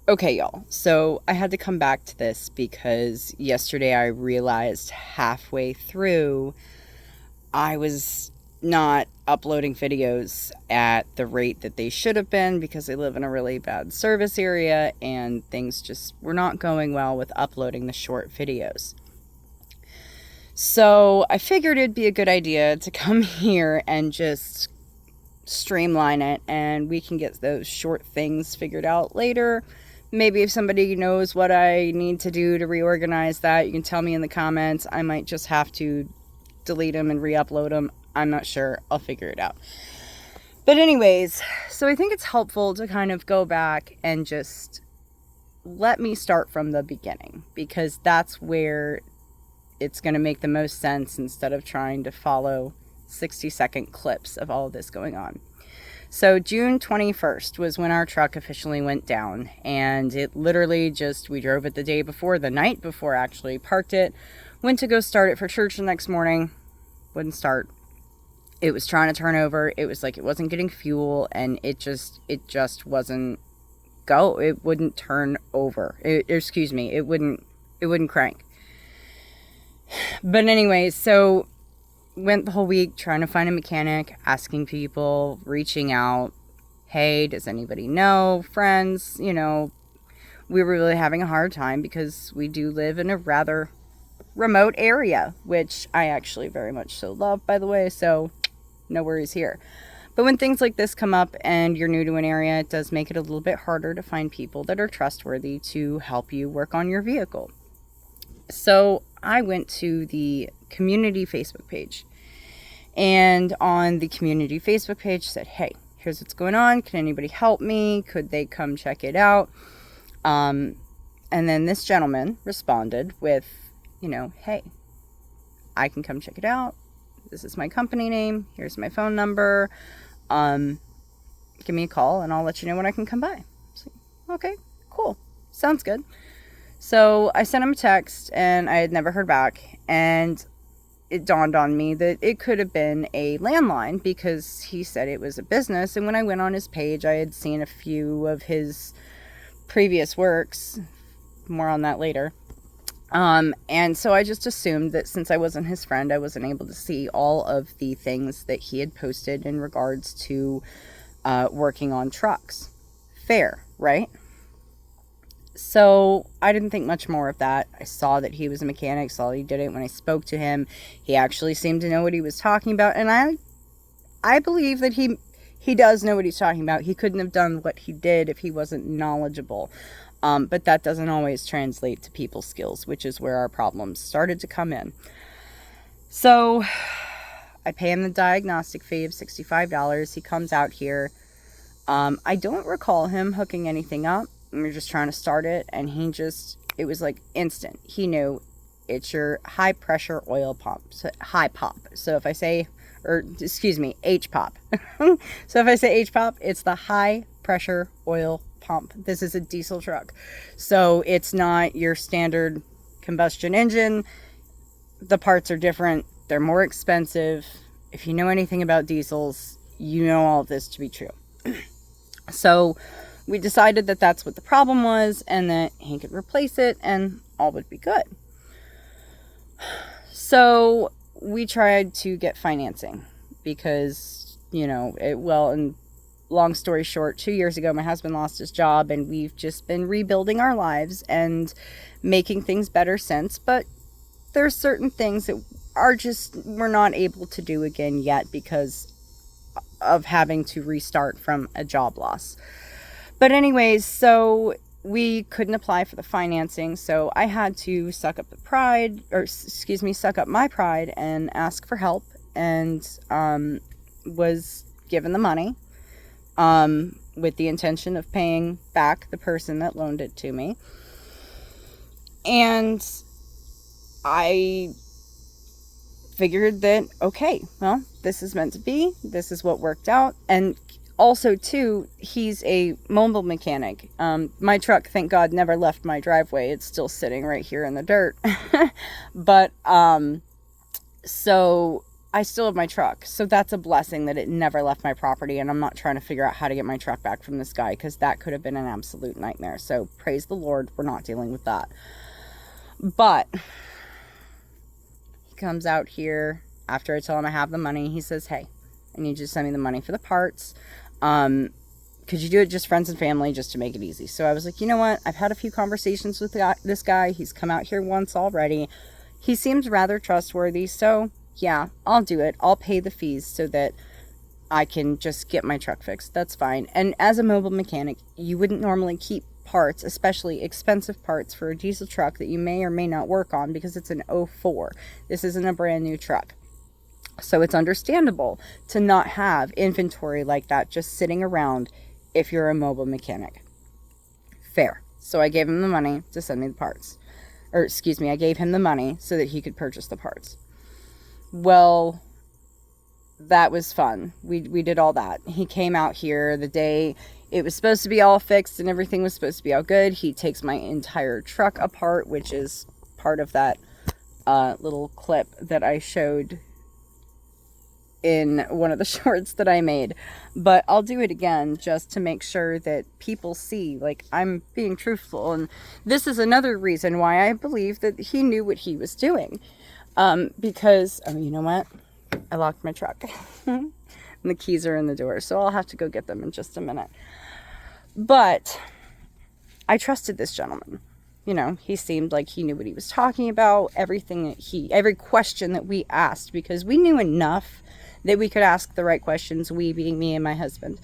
Okay, y'all. So I had to come back to this because yesterday I realized halfway through I was not uploading videos at the rate that they should have been because I live in a really bad service area and things just were not going well with uploading the short videos. So I figured it'd be a good idea to come here and just streamline it and we can get those short things figured out later. Maybe if somebody knows what I need to do to reorganize that, you can tell me in the comments. I might just have to delete them and re-upload them. I'm not sure. I'll figure it out. But anyways, so I think it's helpful to kind of go back and just let me start from the beginning because that's where it's going to make the most sense instead of trying to follow 60-second clips of all of this going on. So June 21st was when our truck officially went down, and it literally just, we drove it the day before, the night before actually, parked it, went to go start it for church the next morning, wouldn't start. It was trying to turn over. It was like it wasn't getting fuel, and it just wasn't it wouldn't turn over. It wouldn't crank. But anyways, so went the whole week trying to find a mechanic, asking people, reaching out. Hey, does anybody know? Friends, we were really having a hard time because we do live in a rather remote area, which I actually very much so love, by the way, so no worries here. But when things like this come up and you're new to an area, it does make it a little bit harder to find people that are trustworthy to help you work on your vehicle. So I went to the community Facebook page. And on the community Facebook page said, hey, here's what's going on. Can anybody help me? Could they come check it out? And then this gentleman responded with, hey, I can come check it out. This is my company name. Here's my phone number. Give me a call and I'll let you know when I can come by. So, okay, cool. Sounds good. So I sent him a text and I had never heard back. And it dawned on me that it could have been a landline because he said it was a business. And when I went on his page, I had seen a few of his previous works. More on that later. And so I just assumed that since I wasn't his friend, I wasn't able to see all of the things that he had posted in regards to working on trucks. Fair, right? So I didn't think much more of that. I saw that he was a mechanic, saw he did it. When I spoke to him, he actually seemed to know what he was talking about. And I believe that he does know what he's talking about. He couldn't have done what he did if he wasn't knowledgeable. But that doesn't always translate to people skills, which is where our problems started to come in. So I pay him the diagnostic fee of $65. He comes out here. I don't recall him hooking anything up. We were just trying to start it, and it was like instant. He knew it's your high pressure oil pump, so high pop. So if I say, H pop. So if I say H pop, it's the high pressure oil pump. This is a diesel truck. So it's not your standard combustion engine. The parts are different. They're more expensive. If you know anything about diesels, you know all of this to be true. So we decided that that's what the problem was and that he could replace it and all would be good. So we tried to get financing because, and long story short, 2 years ago, my husband lost his job and we've just been rebuilding our lives and making things better since. But there's certain things that we're not able to do again yet because of having to restart from a job loss. But anyways, so we couldn't apply for the financing, so I had to suck up my pride and ask for help, and was given the money with the intention of paying back the person that loaned it to me. And I figured that, okay, well, this is meant to be. This is what worked out. And also, too, he's a mobile mechanic. My truck, thank God, never left my driveway. It's still sitting right here in the dirt. But, so I still have my truck. So that's a blessing that it never left my property. And I'm not trying to figure out how to get my truck back from this guy, because that could have been an absolute nightmare. So praise the Lord, we're not dealing with that. But he comes out here after I tell him I have the money. He says, hey, I need you to send me the money for the parts. Could you do it just friends and family, just to make it easy? So I was like, you know what? I've had a few conversations with this guy. He's come out here once already. He seems rather trustworthy. So yeah, I'll do it. I'll pay the fees so that I can just get my truck fixed. That's fine. And as a mobile mechanic, you wouldn't normally keep parts, especially expensive parts for a diesel truck that you may or may not work on, because it's an '04. This isn't a brand new truck. So it's understandable to not have inventory like that just sitting around if you're a mobile mechanic. Fair. So I gave him the money to send me the parts. Or excuse me, I gave him the money so that he could purchase the parts. Well, that was fun. We did all that. He came out here the day it was supposed to be all fixed and everything was supposed to be all good. He takes my entire truck apart, which is part of that little clip that I showed in one of the shorts that I made. But I'll do it again just to make sure that people see, like, I'm being truthful. And this is another reason why I believe that he knew what he was doing. Because, oh, you know what? I locked my truck. And the keys are in the door, so I'll have to go get them in just a minute. But I trusted this gentleman. You know, he seemed like he knew what he was talking about. Every question that we asked, because we knew enough that we could ask the right questions, we being me and my husband,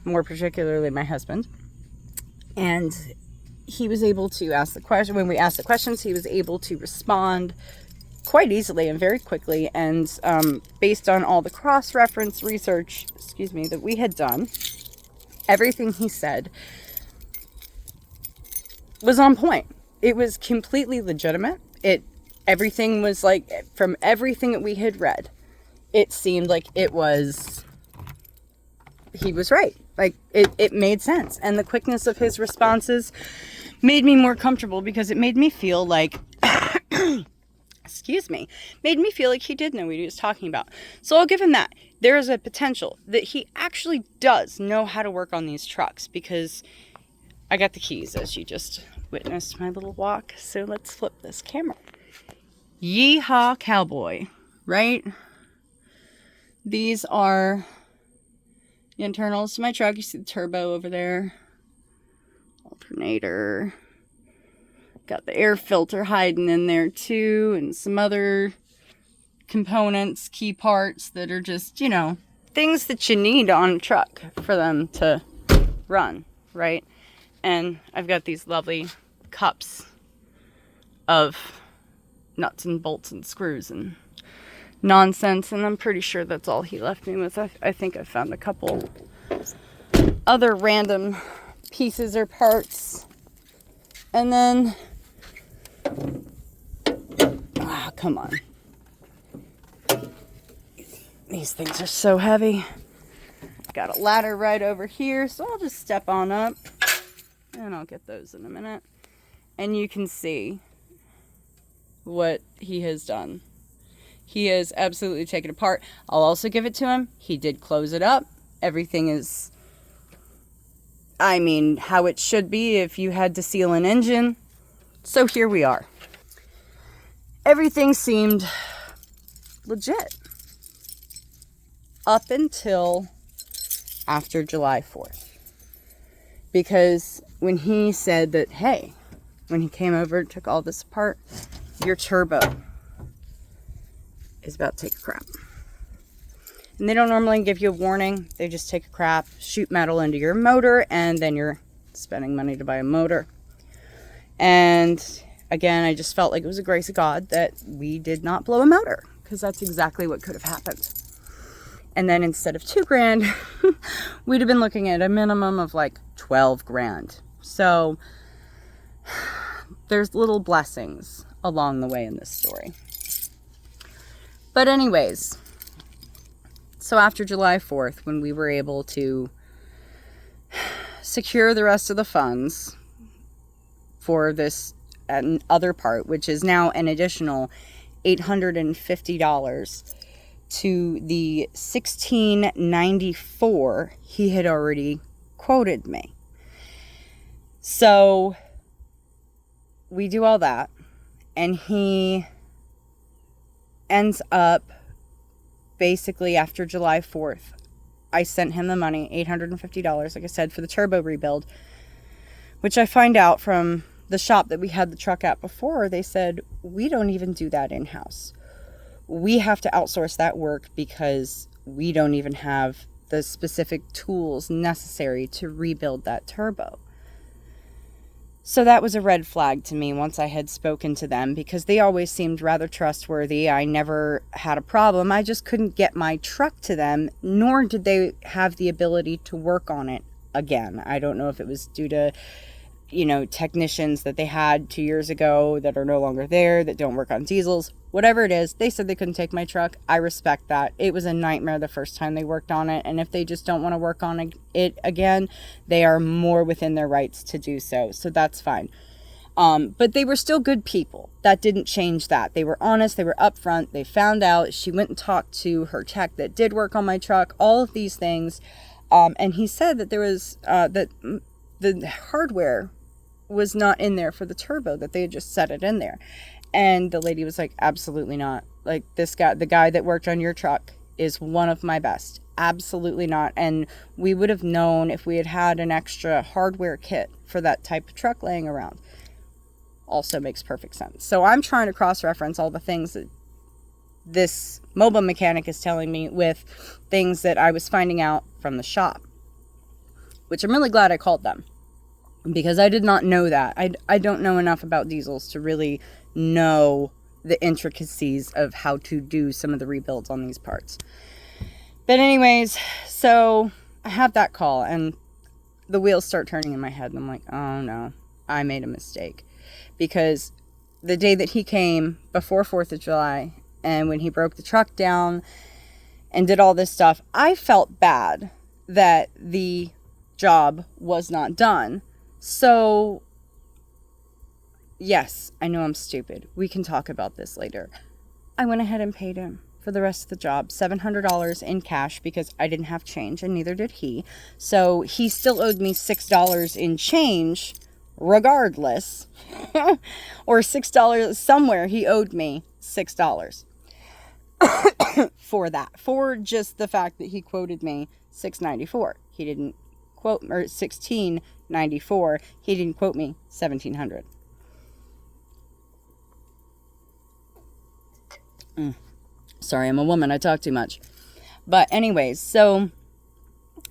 more particularly my husband. And he was able to ask the question. When we asked the questions, he was able to respond quite easily and very quickly. And based on all the cross-reference research, that we had done, everything he said was on point. It was completely legitimate. Everything was like, from everything that we had read, it seemed like he was right. Like, it made sense. And the quickness of his responses made me more comfortable, because it made me feel like, made me feel like he did know what he was talking about. So I'll give him that. There is a potential that he actually does know how to work on these trucks, because I got the keys, as you just witnessed my little walk. So let's flip this camera. Yeehaw cowboy, right? These are the internals to my truck. You see the turbo over there. Alternator. Got the air filter hiding in there too. And some other components, key parts that are just, things that you need on a truck for them to run, right? And I've got these lovely cups of nuts and bolts and screws and nonsense, and I'm pretty sure that's all he left me with. I think I found a couple other random pieces or parts. And then, come on. These things are so heavy. Got a ladder right over here, so I'll just step on up, and I'll get those in a minute. And you can see what he has done. He has absolutely taken it apart. I'll also give it to him. He did close it up. Everything is, how it should be if you had to seal an engine. So here we are. Everything seemed legit up until after July 4th. Because when he said that, hey, when he came over and took all this apart, your turbo is about to take a crap. And they don't normally give you a warning. They just take a crap, shoot metal into your motor, and then you're spending money to buy a motor. And again, I just felt like it was a grace of God that we did not blow a motor, because that's exactly what could have happened. And then instead of $2,000, we'd have been looking at a minimum of like $12,000. So there's little blessings along the way in this story. But anyways, so after July 4th, when we were able to secure the rest of the funds for this other part, which is now an additional $850 to the 1694 he had already quoted me. So we do all that, and he ends up basically after July 4th. I sent him the money, $850, like I said, for the turbo rebuild, which I find out from the shop that we had the truck at before. They said, we don't even do that in-house. We have to outsource that work because we don't even have the specific tools necessary to rebuild that turbo. So that was a red flag to me once I had spoken to them, because they always seemed rather trustworthy. I never had a problem. I just couldn't get my truck to them, nor did they have the ability to work on it again. I don't know if it was due to, technicians that they had 2 years ago that are no longer there, that don't work on diesels. Whatever it is, they said they couldn't take my truck. I respect that. It was a nightmare the first time they worked on it, and if they just don't want to work on it again, they are more within their rights to do so. So that's fine. But they were still good people. That didn't change that. They were honest. They were upfront. They found out. She went and talked to her tech that did work on my truck. All of these things. And he said that there was, that the hardware was not in there for the turbo, that they had just set it in there. And the lady was like, absolutely not. Like, the guy that worked on your truck is one of my best. Absolutely not. And we would have known if we had had an extra hardware kit for that type of truck laying around. Also makes perfect sense. So I'm trying to cross-reference all the things that this mobile mechanic is telling me with things that I was finding out from the shop, which I'm really glad I called them, because I did not know that. I don't know enough about diesels to really know the intricacies of how to do some of the rebuilds on these parts. But anyways, so I have that call, and the wheels start turning in my head, and I'm like, oh no, I made a mistake. Because the day that he came, before 4th of July, and when he broke the truck down and did all this stuff, I felt bad that the job was not done. So, yes, I know I'm stupid. We can talk about this later. I went ahead and paid him for the rest of the job, $700 in cash, because I didn't have change, and neither did he. So he still owed me $6 in change, regardless. Or $6 somewhere. He owed me $6 for that, for just the fact that he quoted me $694. He didn't quote, or $1694. He didn't quote me $1,700. Sorry, I'm a woman. I talk too much. But anyways, so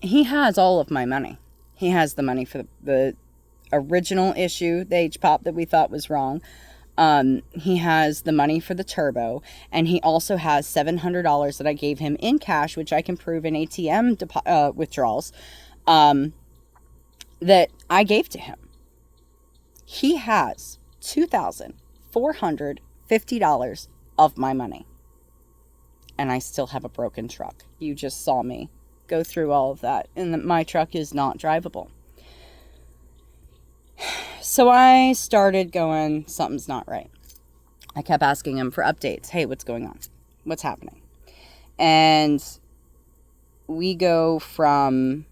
he has all of my money. He has the money for the original issue, the H-pop that we thought was wrong. He has the money for the turbo, and he also has $700 that I gave him in cash, which I can prove in ATM withdrawals, that I gave to him. He has $2,450 of my money, and I still have a broken truck. You just saw me go through all of that, and my truck is not drivable. So I started going, something's not right. I kept asking him for updates. Hey, what's going on? What's happening? And we go from,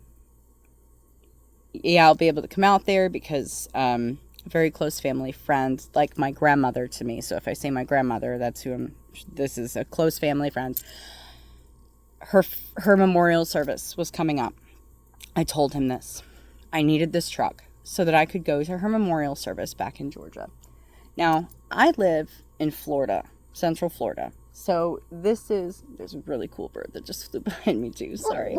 I'll be able to come out there because a very close family friend, like my grandmother to me. So if I say my grandmother, that's this is a close family friend. Her memorial service was coming up. I told him this. I needed this truck so that I could go to her memorial service back in Georgia. Now, I live in Florida, Central Florida. So there's a really cool bird that just flew behind me too, sorry.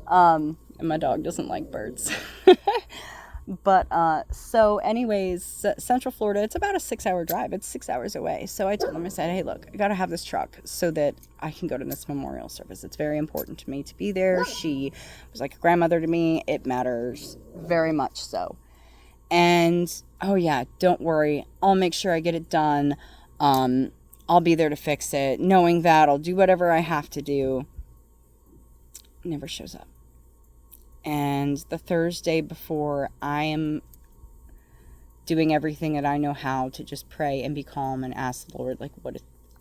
And my dog doesn't like birds. But, so anyways, Central Florida, it's about a 6-hour drive. It's 6 hours away. So I told him, I said, hey, look, I got to have this truck so that I can go to this memorial service. It's very important to me to be there. She was like a grandmother to me. It matters very much so. And, oh yeah, don't worry. I'll make sure I get it done. I'll be there to fix it. Knowing that I'll do whatever I have to do. Never shows up. And the Thursday before, I am doing everything that I know how to just pray and be calm and ask the Lord, like,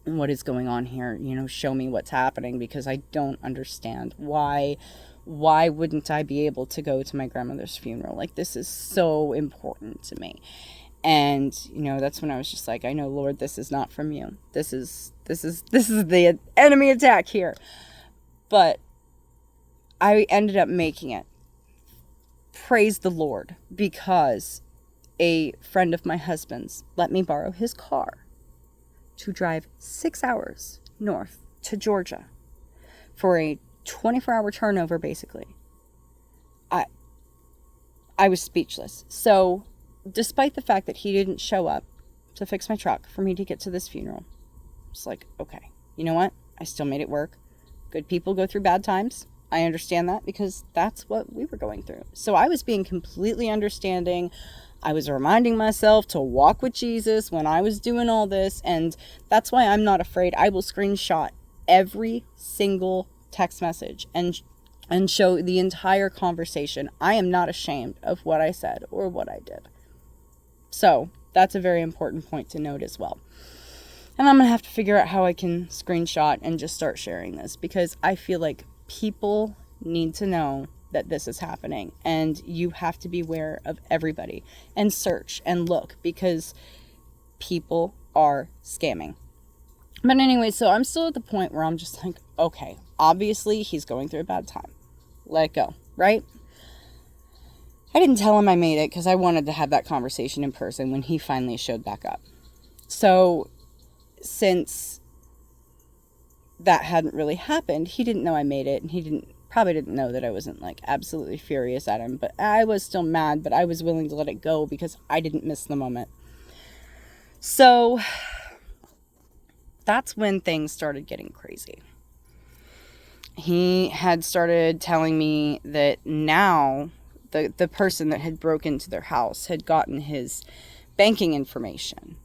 what is going on here? Show me what's happening, because I don't understand why wouldn't I be able to go to my grandmother's funeral? Like, this is so important to me. And, that's when I was just like, I know, Lord, this is not from you. This is the enemy attack here. But I ended up making it. Praise the Lord, because a friend of my husband's let me borrow his car to drive 6 hours north to Georgia for a 24-hour turnover, basically. I was speechless. So, despite the fact that he didn't show up to fix my truck for me to get to this funeral, it's like, okay, you know what? I still made it work. Good people go through bad times. I understand that, because that's what we were going through. So I was being completely understanding. I was reminding myself to walk with Jesus when I was doing all this. And that's why I'm not afraid. I will screenshot every single text message and show the entire conversation. I am not ashamed of what I said or what I did. So that's a very important point to note as well. And I'm going to have to figure out how I can screenshot and just start sharing this, because I feel like people need to know that this is happening, and you have to be aware of everybody and search and look, because people are scamming. But anyway, so I'm still at the point where I'm just like, okay, obviously he's going through a bad time. Let it go, right? I didn't tell him I made it because I wanted to have that conversation in person when he finally showed back up. So since that hadn't really happened, he didn't know I made it, and he probably didn't know that I wasn't like absolutely furious at him, but I was still mad, but I was willing to let it go because I didn't miss the moment. So that's when things started getting crazy. He had started telling me that now the person that had broken into their house had gotten his banking information,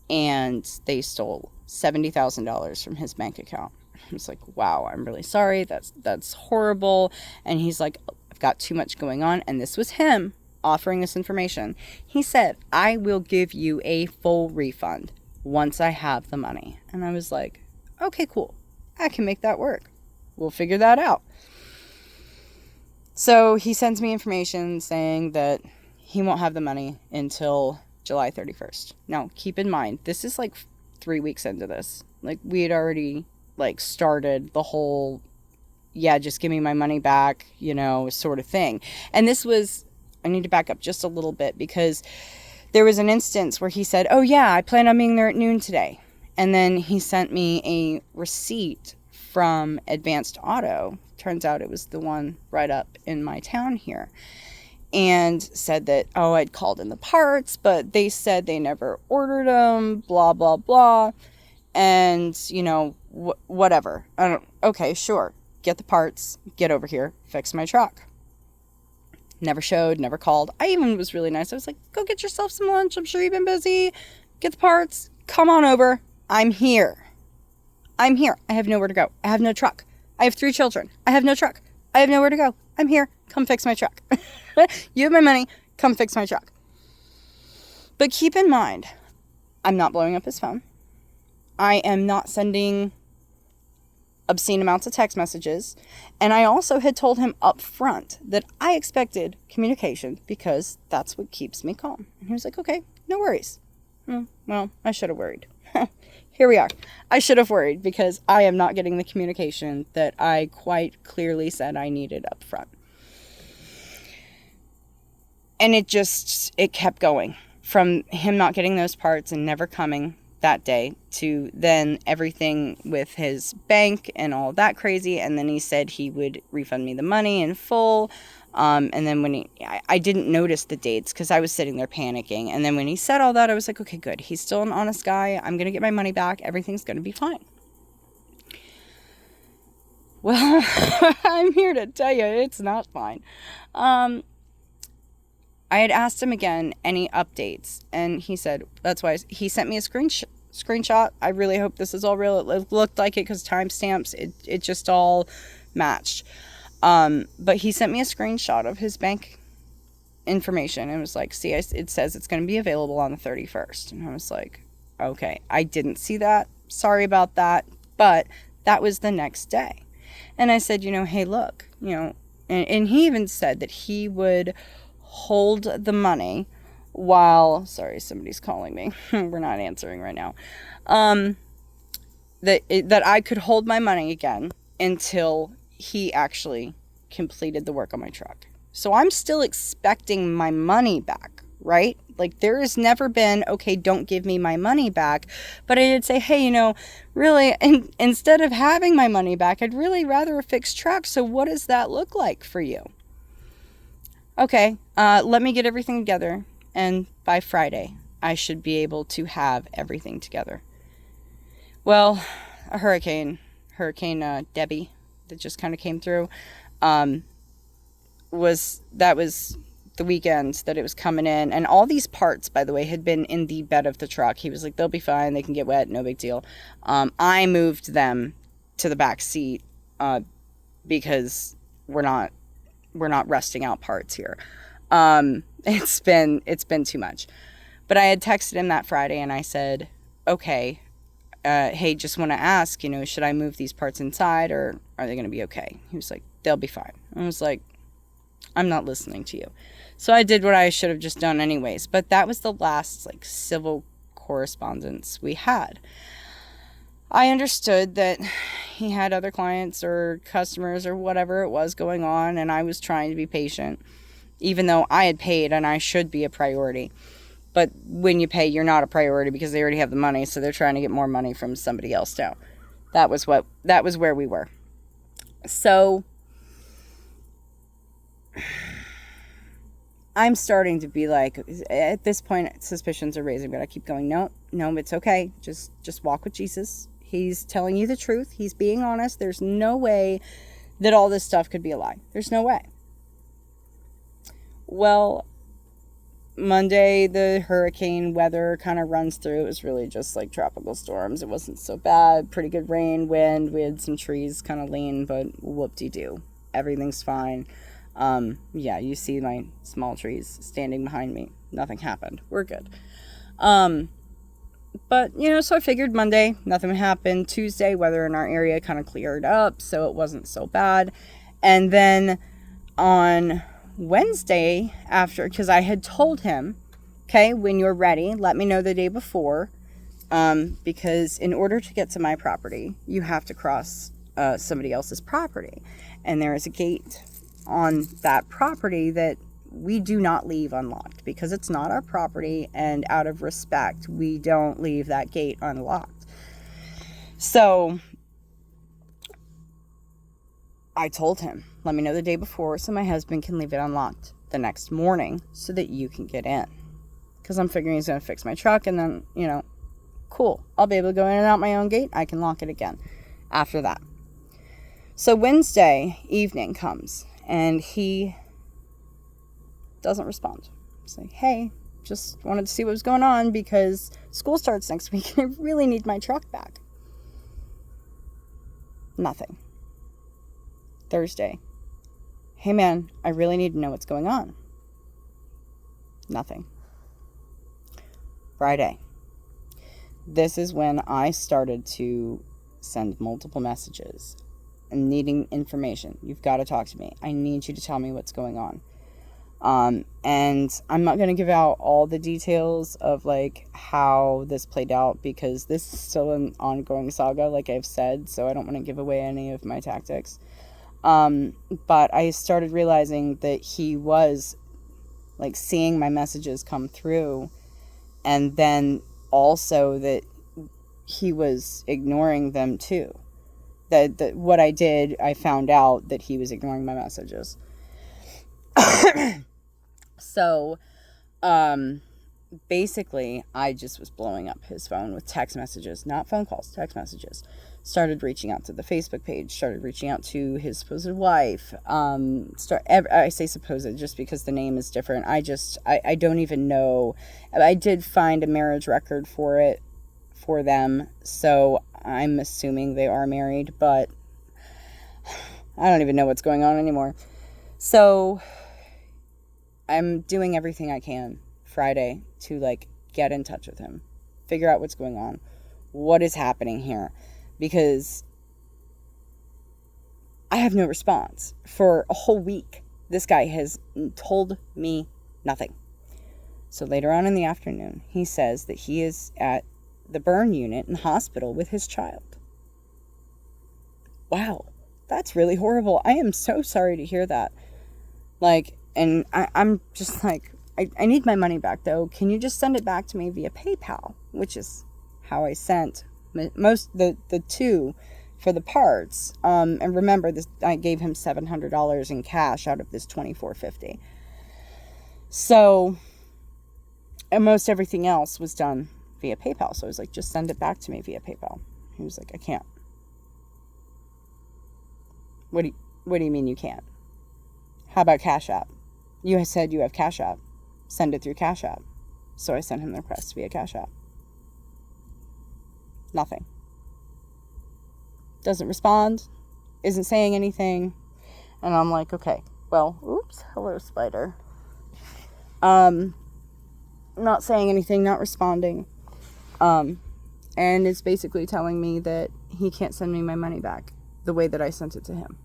and they stole $70,000 from his bank account. I was like, wow, I'm really sorry. That's horrible. And he's like, I've got too much going on. And this was him offering this information. He said, I will give you a full refund once I have the money. And I was like, okay, cool. I can make that work. We'll figure that out. So he sends me information saying that he won't have the money until July 31st. Now, keep in mind, this is like 3 weeks into this. Like, we had already started the whole, yeah, just give me my money back, sort of thing. And this was, I need to back up just a little bit, because there was an instance where he said, oh yeah, I plan on being there at noon today. And then he sent me a receipt from Advanced Auto. Turns out it was the one right up in my town here. And said that, oh, I'd called in the parts, but they said they never ordered them, blah, blah, blah. And, whatever. Okay, sure. Get the parts, get over here, fix my truck. Never showed, never called. I even was really nice. I was like, go get yourself some lunch. I'm sure you've been busy. Get the parts. Come on over. I'm here. I have nowhere to go. I have no truck. I have 3 children. I have no truck. I have nowhere to go. I'm here. Come fix my truck. You have my money. Come fix my truck. But keep in mind, I'm not blowing up his phone. I am not sending obscene amounts of text messages. And I also had told him up front that I expected communication, because that's what keeps me calm. And he was like, okay, no worries. Well, I should have worried. Here we are. I should have worried, because I am not getting the communication that I quite clearly said I needed up front. And it kept going. From him not getting those parts and never coming that day, to then everything with his bank and all that crazy. And then he said he would refund me the money in full. And then when I didn't notice the dates because I was sitting there panicking. And then when he said all that, I was like, okay, good. He's still an honest guy. I'm going to get my money back. Everything's going to be fine. Well, I'm here to tell you it's not fine. I had asked him again any updates, and he said, that's why he sent me a screenshot. I really hope this is all real. It looked like it because timestamps, it just all matched. But he sent me a screenshot of his bank information and was like, see, it says it's going to be available on the 31st. And I was like, okay, I didn't see that. sorry about that. But that was the next day. And I said, hey, look, and he even said that he would hold the money while, sorry, somebody's calling me. We're not answering right now. That I could hold my money again until he actually completed the work on my truck. So I'm still expecting my money back, right? Like, there has never been, okay, don't give me my money back. But I did say, hey, really, instead of having my money back, I'd really rather a fixed truck. So what does that look like for you? Okay, let me get everything together. And by Friday, I should be able to have everything together. Well, a hurricane Debbie, that just kind of came through, was the weekend that it was coming in. And all these parts, by the way, had been in the bed of the truck. He was like, they'll be fine. They can get wet. No big deal. I moved them to the back seat because we're not resting out parts here. It's been too much. But I had texted him that Friday and I said, okay, hey, just want to ask, should I move these parts inside or are they going to be okay? He was like, they'll be fine. I was like, I'm not listening to you. So I did what I should have just done anyways. But that was the last civil correspondence we had. I understood that he had other clients or customers or whatever it was going on, and I was trying to be patient, even though I had paid and I should be a priority. But when you pay, you're not a priority because they already have the money, so they're trying to get more money from somebody else now. That was where we were. So I'm starting to be like, at this point, suspicions are raising, but I keep going, no, it's okay. Just walk with Jesus. He's telling you the truth. He's being honest. There's no way that all this stuff could be a lie. There's no way. Well, Monday, the hurricane weather kind of runs through. It was really just like tropical storms. It wasn't so bad. Pretty good rain, wind. We had some trees kind of lean, but whoop-de-doo. Everything's fine. Yeah, you see my small trees standing behind me. Nothing happened. We're good. But, so I figured Monday, nothing would happen. Tuesday, weather in our area kind of cleared up, so it wasn't so bad. And then on Wednesday, because I had told him, okay, when you're ready, let me know the day before, because in order to get to my property, you have to cross somebody else's property. And there is a gate on that property that we do not leave unlocked because it's not our property, and out of respect, we don't leave that gate unlocked. So I told him, let me know the day before so my husband can leave it unlocked the next morning so that you can get in. Because I'm figuring he's going to fix my truck and then, cool. I'll be able to go in and out my own gate. I can lock it again after that. So Wednesday evening comes and he doesn't respond. It's like, hey, just wanted to see what was going on because school starts next week and I really need my truck back. Nothing. Thursday, hey man, I really need to know what's going on. Nothing. Friday. This is when I started to send multiple messages and needing information. You've got to talk to me. I need you to tell me what's going on. And I'm not going to give out all the details of how this played out because this is still an ongoing saga, like I've said, so I don't want to give away any of my tactics. But I started realizing that he was seeing my messages come through, and then also that he was ignoring them too. That what I did, I found out that he was ignoring my messages. So, basically, I just was blowing up his phone with text messages, not phone calls, text messages. Started reaching out to the Facebook page, started reaching out to his supposed wife. I say supposed just because the name is different. I don't even know. I did find a marriage record for them, so I'm assuming they are married, but I don't even know what's going on anymore. So I'm doing everything I can Friday to get in touch with him, figure out what's going on, what is happening here? Because I have no response. For a whole week, this guy has told me nothing. So later on in the afternoon, he says that he is at the burn unit in the hospital with his child. Wow, that's really horrible. I am so sorry to hear that. Like, and I'm just like, I need my money back, though. Can you just send it back to me via PayPal? Which is how I sent the two for the parts. And remember, this, I gave him $700 in cash out of this $2,450. So, and most everything else was done via PayPal. So I was like, just send it back to me via PayPal. He was like, I can't. What do you mean you can't? How about Cash App? You said you have Cash App. Send it through Cash App. So I sent him the request via Cash App. Nothing. Doesn't respond. Isn't saying anything. And I'm like, okay, well, oops, hello, spider. Not saying anything, not responding. And it's basically telling me that he can't send me my money back the way that I sent it to him.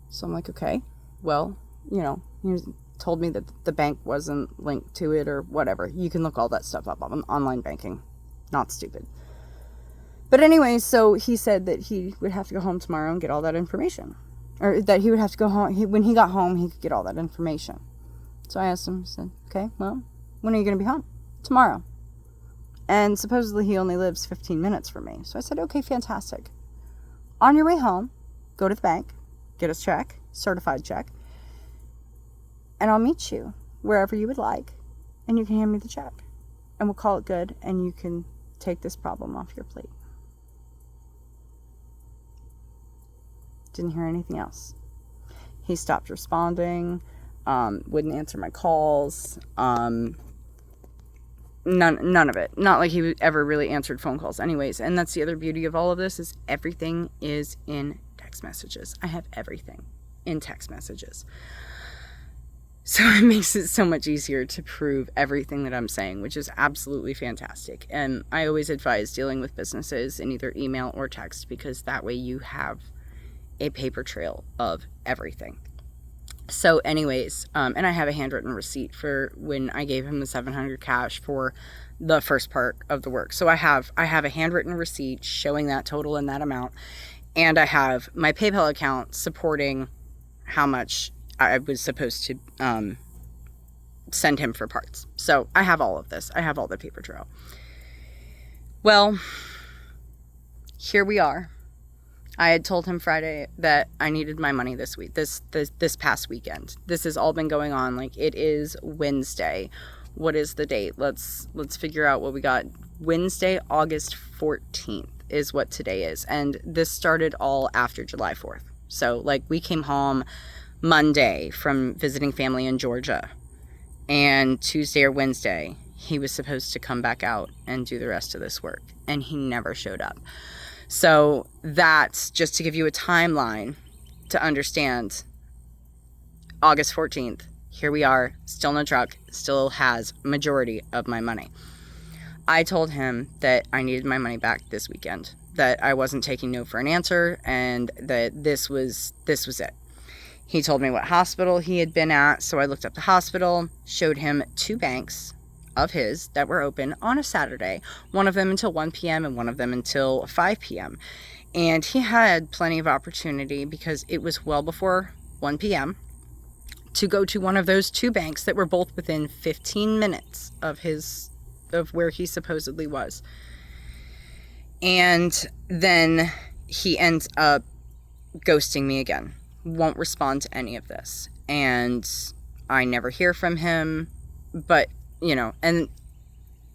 So I'm like, okay, well, he told me that the bank wasn't linked to it or whatever. You can look all that stuff up on online banking. Not stupid. But anyway, so he said that he would have to go home tomorrow and get all that information. Or that he would have to go home. When he got home, he could get all that information. So I asked him, I said, okay, well, when are you going to be home? Tomorrow. And supposedly he only lives 15 minutes from me. So I said, okay, fantastic. On your way home, go to the bank, get a check, certified check, and I'll meet you wherever you would like, and you can hand me the check. And we'll call it good, and you can take this problem off your plate. Didn't hear anything else. He stopped responding, wouldn't answer my calls, none of it. Not like he ever really answered phone calls anyways. And that's the other beauty of all of this, is everything is in text messages. I have everything in text messages. So it makes it so much easier to prove everything that I'm saying, which is absolutely fantastic. And I always advise dealing with businesses in either email or text, because that way you have a paper trail of everything. So anyways, and I have a handwritten receipt for when I gave him the $700 cash for the first part of the work. So I have a handwritten receipt showing that total and that amount. And I have my PayPal account supporting how much I was supposed to send him for parts. So I have all of this. I have all the paper trail. Well, here we are. I had told him Friday that I needed my money this week, this past weekend. This has all been going on. Like, it is Wednesday. What is the date? Let's figure out what we got. Wednesday, August 14th is what today is. And this started all after July 4th. So, like, we came home Monday from visiting family in Georgia. And Tuesday or Wednesday, he was supposed to come back out and do the rest of this work. And he never showed up. So that's just to give you a timeline to understand. August 14th, here we are, still no truck, still has majority of my money. I told him that I needed my money back this weekend, that I wasn't taking no for an answer, and that this was it. He told me what hospital he had been at, so I looked up the hospital, showed him 2 banks of his that were open on a Saturday, one of them until 1 p.m. and one of them until 5 p.m. And he had plenty of opportunity, because it was well before 1 p.m. to go to one of those 2 banks that were both within 15 minutes of where he supposedly was. And then he ends up ghosting me again. Won't respond to any of this. And I never hear from him. But, and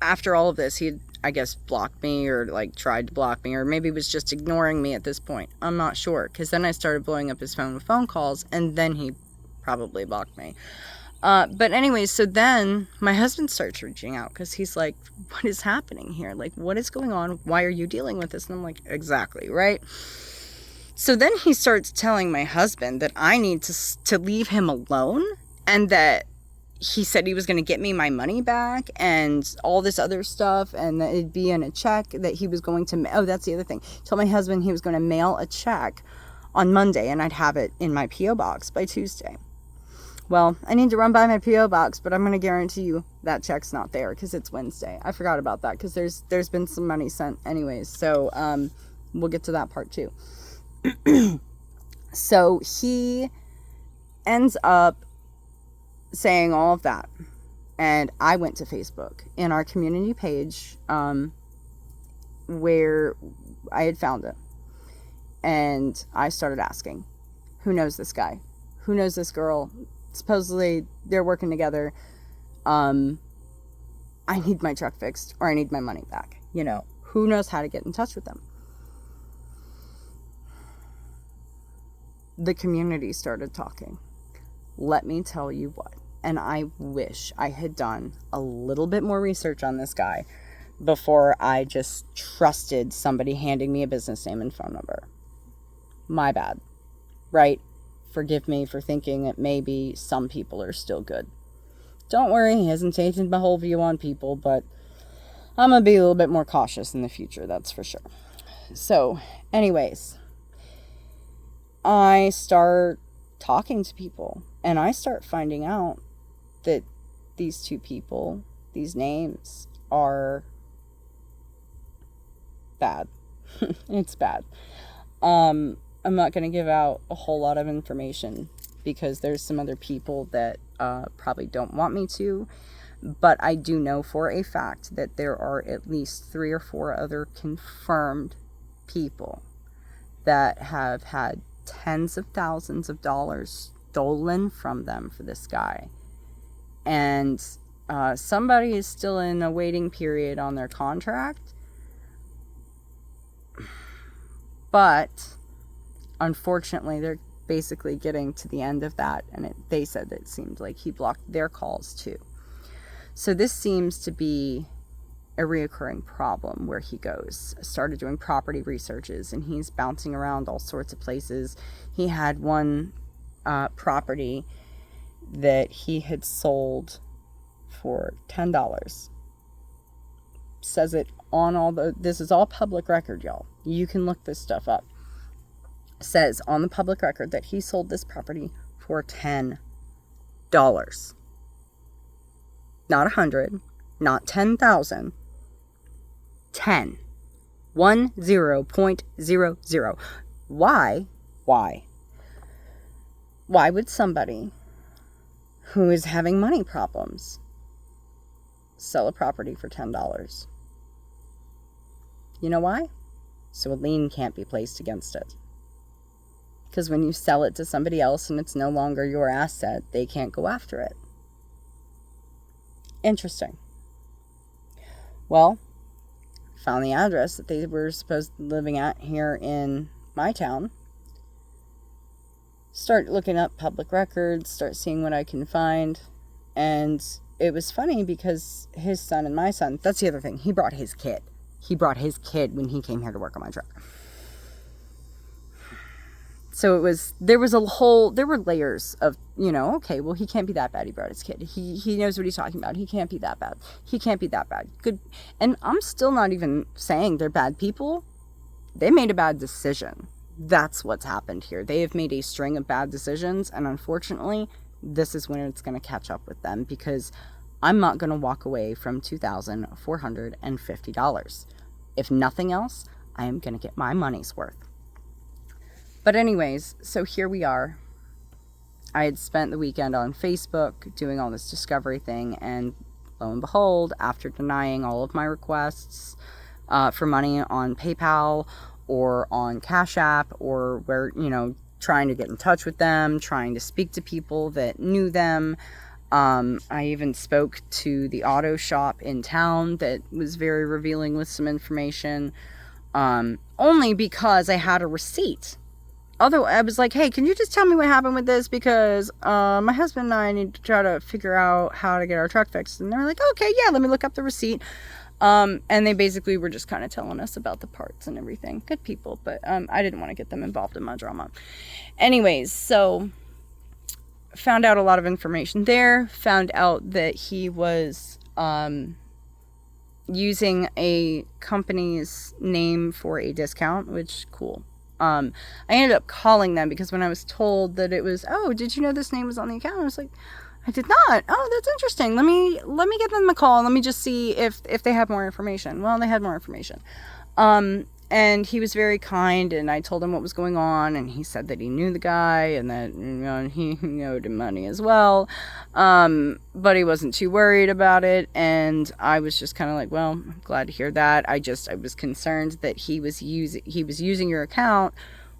after all of this, he, I guess, blocked me, or like tried to block me, or maybe was just ignoring me at this point. I'm not sure. Because then I started blowing up his phone with phone calls, and then he probably blocked me. But anyways, so then my husband starts reaching out, because he's like, what is happening here? Like, what is going on? Why are you dealing with this? And I'm like, exactly, right? So then he starts telling my husband that I need to leave him alone, and that he said he was going to get me my money back and all this other stuff, and that it'd be in a check that he was going to, oh, that's the other thing. He told my husband he was going to mail a check on Monday and I'd have it in my P.O. box by Tuesday. Well, I need to run by my P.O. box, but I'm going to guarantee you that check's not there because it's Wednesday. I forgot about that because there's been some money sent anyways. So we'll get to that part too. So he ends up saying all of that. And I went to Facebook in our community page where I had found it. And I started asking, who knows this guy? Who knows this girl? Supposedly they're working together. I need my truck fixed or I need my money back. You know, who knows how to get in touch with them? The community started talking. Let me tell you what. And I wish I had done a little bit more research on this guy before I just trusted somebody handing me a business name and phone number. My bad. Right? Forgive me for thinking that maybe some people are still good. Don't worry, he hasn't tainted my whole view on people, but I'm going to be a little bit more cautious in the future, that's for sure. So, anyways, I start talking to people, and I start finding out that these two people, these names, are bad. It's bad. I'm not going to give out a whole lot of information because there's some other people that probably don't want me to, but I do know for a fact that there are at least 3 or 4 other confirmed people that have had tens of thousands of dollars stolen from them for this guy. And somebody is still in a waiting period on their contract. But unfortunately, they're basically getting to the end of that. And they said that it seemed like he blocked their calls too. So this seems to be a reoccurring problem where he goes. Started doing property researches and he's bouncing around all sorts of places. He had one property that he had sold for $10. Says it on this is all public record, y'all. You can look this stuff up. Says on the public record that he sold this property for $10. Not 100, not 10,000. 10. 10.00. Why? Why would somebody who is having money problems sell a property for $10? You know why? So a lien can't be placed against it. Because when you sell it to somebody else and it's no longer your asset, they can't go after it. Interesting. Well, found the address that they were supposed to be living at here in my town. Start looking up public records, start seeing what I can find. And it was funny because his son and my son, that's the other thing, he brought his kid. He brought his kid when he came here to work on my truck. So there were layers of, okay, well, he can't be that bad. He brought his kid. He knows what he's talking about. He can't be that bad. He can't be that bad. Good. And I'm still not even saying they're bad people. They made a bad decision. That's what's happened here. They have made a string of bad decisions. And unfortunately, this is when it's going to catch up with them because I'm not going to walk away from $2,450. If nothing else, I am going to get my money's worth. But anyways, so here we are. I had spent the weekend on Facebook doing all this discovery thing, and lo and behold, after denying all of my requests for money on PayPal or on Cash App or where, trying to get in touch with them, trying to speak to people that knew them. I even spoke to the auto shop in town that was very revealing with some information, only because I had a receipt. Although I was like, hey, can you just tell me what happened with this? Because my husband and I need to try to figure out how to get our truck fixed. And they were like, okay, yeah, let me look up the receipt. And they basically were just kind of telling us about the parts and everything. Good people, but I didn't want to get them involved in my drama. Anyways, so found out a lot of information there, found out that he was using a company's name for a discount, which, cool. I ended up calling them because when I was told that it was, oh, did you know this name was on the account? I was like, I did not. Oh, that's interesting. Let me give them a call and let me just see if they have more information. Well, they had more information. And he was very kind, and I told him what was going on, and he said that he knew the guy and that, you know, he owed him money as well. But he wasn't too worried about it, and I was just kind of like, well, I'm glad to hear that. I was concerned that he was using your account,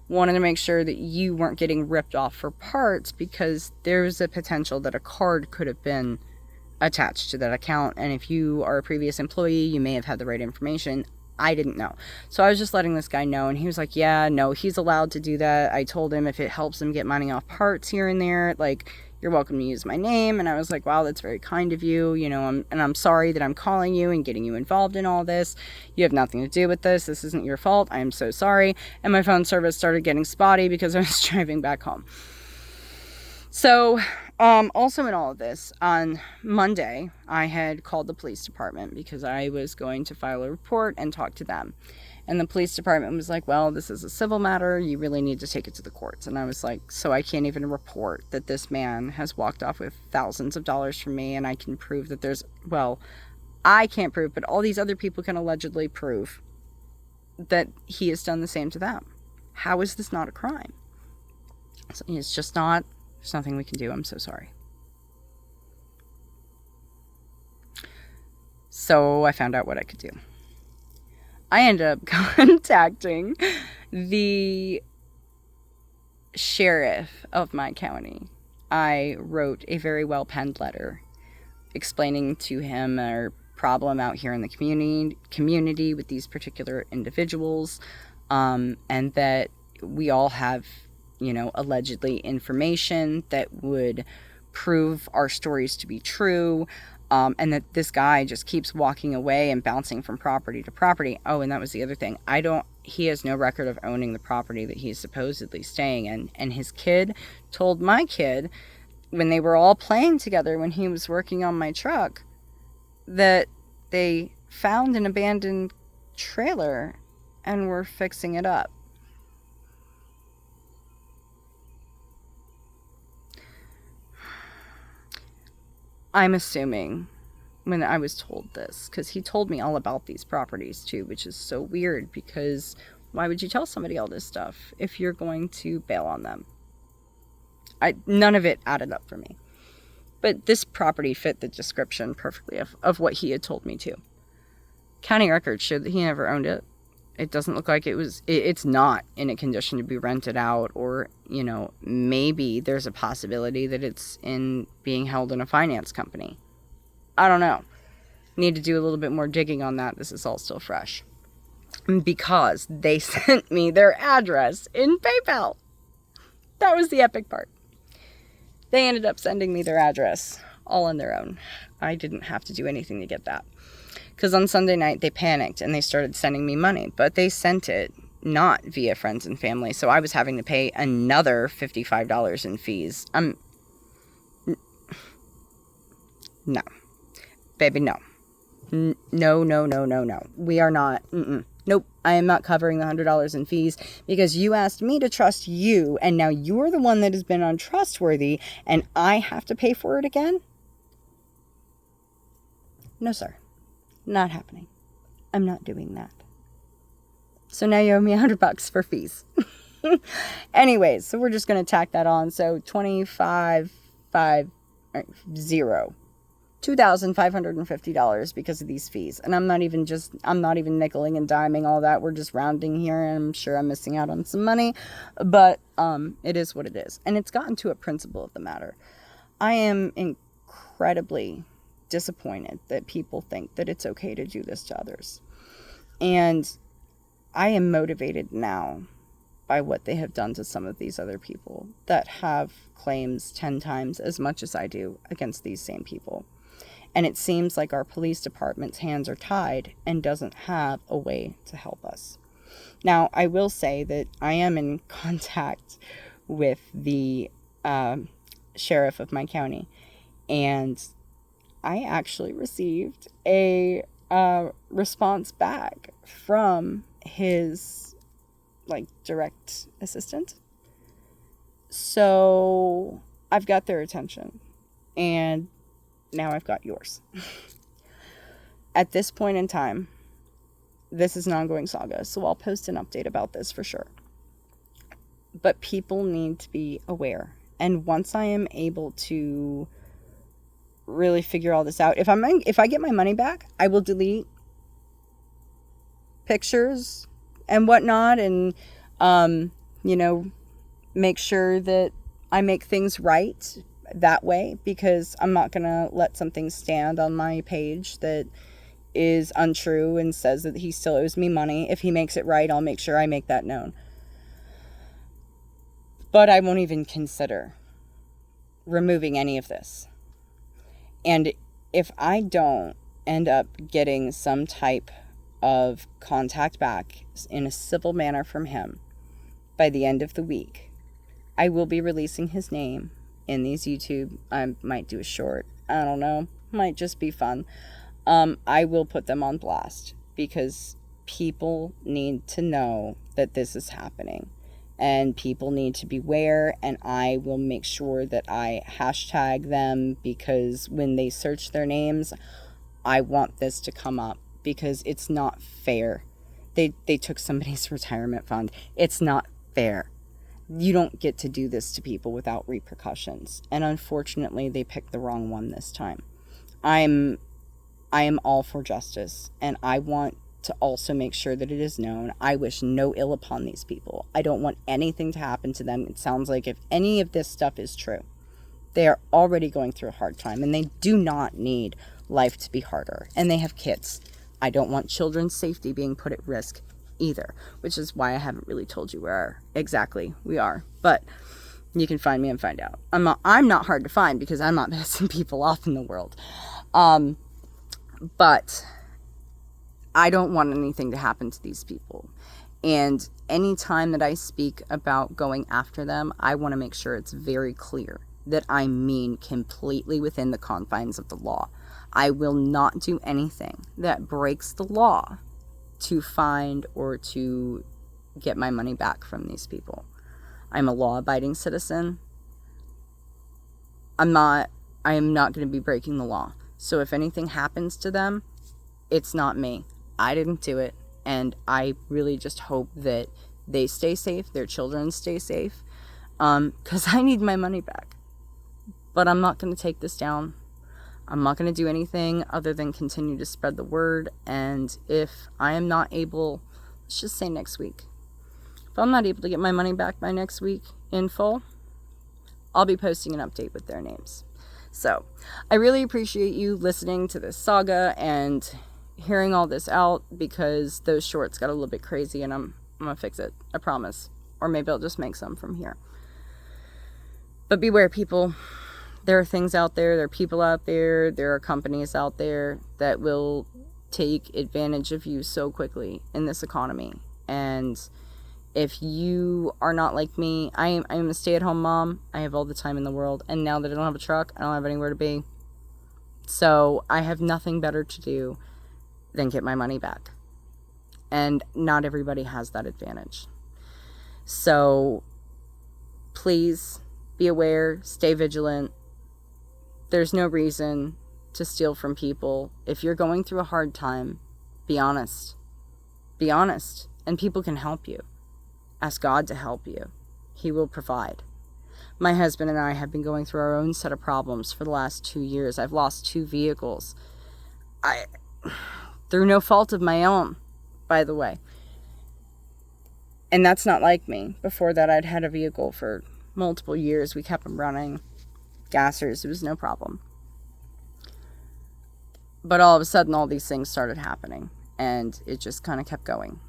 wanted to make sure that you weren't getting ripped off for parts, because there's a potential that a card could have been attached to that account, and if you are a previous employee, you may have had the right information. I didn't know. So I was just letting this guy know, and he was like, yeah, no, he's allowed to do that. I told him if it helps him get money off parts here and there, like, you're welcome to use my name. And I was like, wow, that's very kind of you, you know, I'm sorry that I'm calling you and getting you involved in all this. You have nothing to do with this. This isn't your fault. I am so sorry. And my phone service started getting spotty because I was driving back home. So, also in all of this, on Monday, I had called the police department because I was going to file a report and talk to them. And the police department was like, well, this is a civil matter. You really need to take it to the courts. And I was like, so I can't even report that this man has walked off with thousands of dollars from me, and I can prove that I can't prove, but all these other people can allegedly prove that he has done the same to them. How is this not a crime? So it's just not. There's nothing we can do. I'm so sorry. So I found out what I could do. I ended up contacting the sheriff of my county. I wrote a very well-penned letter explaining to him our problem out here in the community with these particular individuals, and that we all have, you know, allegedly information that would prove our stories to be true, and that this guy just keeps walking away and bouncing from property to property. Oh, and that was the other thing. He has no record of owning the property that he's supposedly staying in. And his kid told my kid, when they were all playing together when he was working on my truck, that they found an abandoned trailer and were fixing it up. I'm assuming when I was told this, because he told me all about these properties too, which is so weird, because why would you tell somebody all this stuff if you're going to bail on them? None of it added up for me. But this property fit the description perfectly of what he had told me to. County records showed that he never owned it. It doesn't look like it's not in a condition to be rented out, or, you know, maybe there's a possibility that it's being held in a finance company. I don't know. Need to do a little bit more digging on that. This is all still fresh. Because they sent me their address in PayPal. That was the epic part. They ended up sending me their address all on their own. I didn't have to do anything to get that. Because on Sunday night, they panicked and they started sending me money. But they sent it not via friends and family. So I was having to pay another $55 in fees. No. Baby, no. No. We are not. Nope. I am not covering the $100 in fees because you asked me to trust you. And now you're the one that has been untrustworthy. And I have to pay for it again? No, sir. Not happening. I'm not doing that. So now you owe me $100 for fees. Anyways, so we're just going to tack that on. So $2,550 because of these fees. And I'm not even nickeling and diming all that. We're just rounding here, and I'm sure I'm missing out on some money, but it is what it is. And it's gotten to a principle of the matter. I am incredibly disappointed that people think that it's okay to do this to others. And I am motivated now by what they have done to some of these other people that have claims 10 times as much as I do against these same people. And it seems like our police department's hands are tied and doesn't have a way to help us. Now, I will say that I am in contact with the sheriff of my county. And I actually received a response back from his like direct assistant. So I've got their attention, and now I've got yours. At this point in time, this is an ongoing saga, so I'll post an update about this for sure. But people need to be aware. And once I am able to really figure all this out, if I get my money back, I will delete pictures and whatnot, and make sure that I make things right that way, because I'm not gonna let something stand on my page that is untrue and says that he still owes me money. If he makes it right, I'll make sure I make that known. But I won't even consider removing any of this. And if I don't end up getting some type of contact back in a civil manner from him by the end of the week, I will be releasing his name in these YouTube. I might do a short. I don't know. Might just be fun. I will put them on blast, because people need to know that this is happening, and people need to beware, and I will make sure that I hashtag them, because when they search their names, I want this to come up, because it's not fair. They took somebody's retirement fund. It's not fair. You don't get to do this to people without repercussions, and unfortunately they picked the wrong one this time. I am all for justice, and I want to also make sure that it is known. I wish no ill upon these people. I don't want anything to happen to them. It sounds like if any of this stuff is true, they are already going through a hard time, and they do not need life to be harder, and they have kids. I don't want children's safety being put at risk either, which is why I haven't really told you where exactly we are, but you can find me and find out. I'm not hard to find, because I'm not pissing people off in the world. But I don't want anything to happen to these people. And any time that I speak about going after them, I want to make sure it's very clear that I mean completely within the confines of the law. I will not do anything that breaks the law to find or to get my money back from these people. I'm a law-abiding citizen. I am not going to be breaking the law. So if anything happens to them, it's not me. I didn't do it. And I really just hope that they stay safe, their children stay safe, because I need my money back. But I'm not going to take this down. I'm not going to do anything other than continue to spread the word. And if I am not able, let's just say next week, if I'm not able to get my money back by next week in full, I'll be posting an update with their names. So I really appreciate you listening to this saga and hearing all this out, because those shorts got a little bit crazy, and I'm going to fix it. I promise. Or maybe I'll just make some from here. But beware, people. There are things out there. There are people out there. There are companies out there that will take advantage of you so quickly in this economy. And if you are not like me, I am a stay-at-home mom. I have all the time in the world. And now that I don't have a truck, I don't have anywhere to be. So I have nothing better to do than get my money back. And not everybody has that advantage. So please be aware, stay vigilant. There's no reason to steal from people. If you're going through a hard time, be honest. Be honest. And people can help you. Ask God to help you. He will provide. My husband and I have been going through our own set of problems for the last 2 years. I've lost 2 vehicles. Through no fault of my own, by the way. And that's not like me. Before that, I'd had a vehicle for multiple years. We kept them running. Gassers, it was no problem. But all of a sudden, all these things started happening. And it just kind of kept going.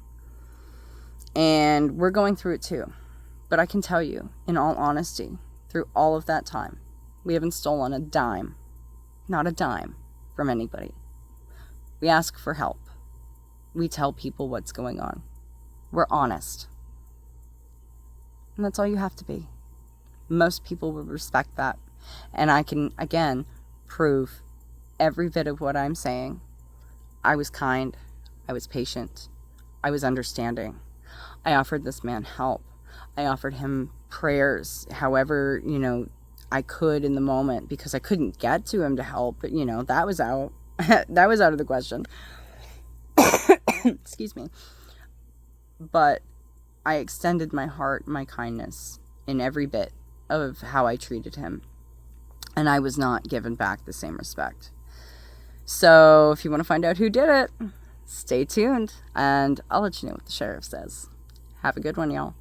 And we're going through it too. But I can tell you, in all honesty, through all of that time, we haven't stolen a dime. Not a dime from anybody. We ask for help. We tell people what's going on. We're honest. And that's all you have to be. Most people will respect that. And I can, again, prove every bit of what I'm saying. I was kind. I was patient. I was understanding. I offered this man help. I offered him prayers, however, I could in the moment, because I couldn't get to him to help. But, that was out. That was out of the question. Excuse me. But I extended my heart, my kindness in every bit of how I treated him. And I was not given back the same respect. So if you want to find out who did it, stay tuned, and I'll let you know what the sheriff says. Have a good one, y'all.